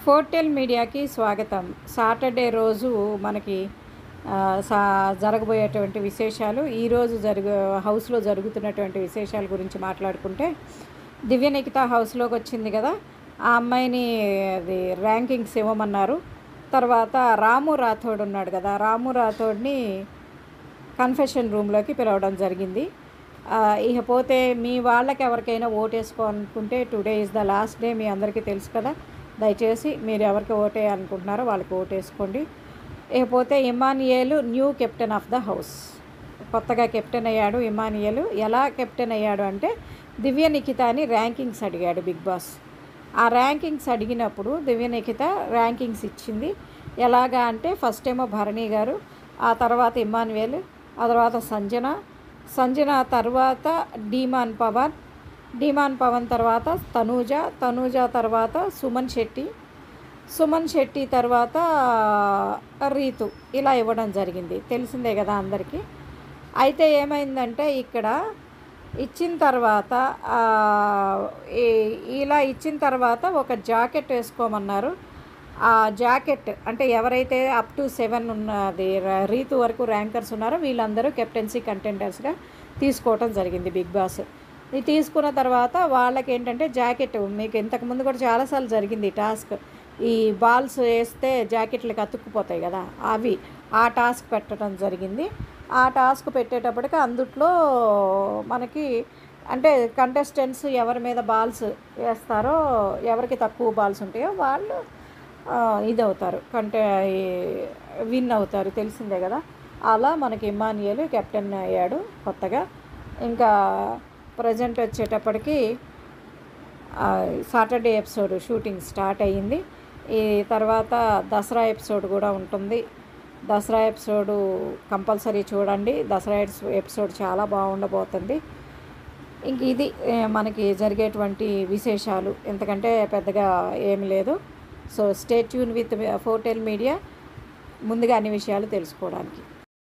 ఫోర్టెల్ మీడియాకి స్వాగతం. సాటర్డే రోజు మనకి జరగబోయేటువంటి విశేషాలు, ఈరోజు హౌస్లో జరుగుతున్నటువంటి విశేషాల గురించి మాట్లాడుకుంటే, దివ్యనిఖిత హౌస్లోకి వచ్చింది కదా, ఆ అమ్మాయిని అది ర్యాంకింగ్స్ ఇవ్వమన్నారు. తర్వాత రాము రాథోడ్ ఉన్నాడు కదా, రాము రాథోడ్ని కన్ఫెషన్ రూమ్లోకి పిలవడం జరిగింది. ఇకపోతే మీ వాళ్ళకి ఎవరికైనా ఓటేసుకోవాలనుకుంటే today is the last day, మీ అందరికీ తెలుసు కదా. దయచేసి మీరు ఎవరికి ఓటేయాలనుకుంటున్నారో వాళ్ళకి ఓటేసుకోండి. ఇకపోతే Emmanuel new captain of the house, కొత్తగా కెప్టెన్ అయ్యాడు. ఇమానియేల్ ఎలా కెప్టెన్ అయ్యాడు అంటే, దివ్యనిఖితని ర్యాంకింగ్స్ అడిగాడు బిగ్ బాస్. ఆ ర్యాంకింగ్స్ అడిగినప్పుడు దివ్యనిఖిత ర్యాంకింగ్స్ ఇచ్చింది. ఎలాగా అంటే, ఫస్ట్ ఏమో భరణి గారు, ఆ తర్వాత ఇమానియేల్, ఆ తర్వాత సంజన తర్వాత డీమాన్ పవన్ తర్వాత తనూజ తర్వాత సుమన్ శెట్టి తర్వాత రీతు, ఇలా ఇవ్వడం జరిగింది. తెలిసిందే కదా అందరికీ. అయితే ఏమైందంటే, ఇక్కడ ఇచ్చిన తర్వాత ఇలా ఇచ్చిన తర్వాత ఒక జాకెట్ వేసుకోమన్నారు. ఆ జాకెట్ అంటే ఎవరైతే అప్ టు 7 ఉన్నది రీతు వరకు ర్యాంకర్స్ ఉన్నారో వీళ్ళందరూ కెప్టెన్సీ కంటెండర్స్గా తీసుకోవటం జరిగింది బిగ్ బాస్. ఇది తీసుకున్న తర్వాత వాళ్ళకి ఏంటంటే జాకెట్, మీకు ఇంతకుముందు కూడా చాలాసార్లు జరిగింది టాస్క్, ఈ బాల్స్ వేస్తే జాకెట్లకు అతుక్కుపోతాయి కదా, ఆ టాస్క్ పెట్టడం జరిగింది. ఆ టాస్క్ పెట్టేటప్పటికి అందుట్లో మనకి అంటే కంటెస్టెంట్స్ ఎవరి మీద బాల్స్ వేస్తారో, ఎవరికి తక్కువ బాల్స్ ఉంటాయో వాళ్ళు ఇదవుతారు, విన్ అవుతారు. తెలిసిందే కదా. అలా మనకి ఇమానియేల్ కెప్టెన్ అయ్యాడు కొత్తగా. ఇంకా ప్రజెంట్ వచ్చేటప్పటికి సాటర్డే ఎపిసోడ్ షూటింగ్ స్టార్ట్ అయ్యింది. ఈ తర్వాత దసరా ఎపిసోడ్ కూడా ఉంటుంది. దసరా ఎపిసోడు కంపల్సరీ చూడండి. దసరా ఎపిసోడ్ చాలా బాగుండబోతుంది. ఇంక ఇది మనకి జరిగేటువంటి విశేషాలు, ఎందుకంటే పెద్దగా ఏమి లేదు. So stay tune with Fortel media, ముందుగా అన్ని విషయాలు తెలుసుకోవడానికి.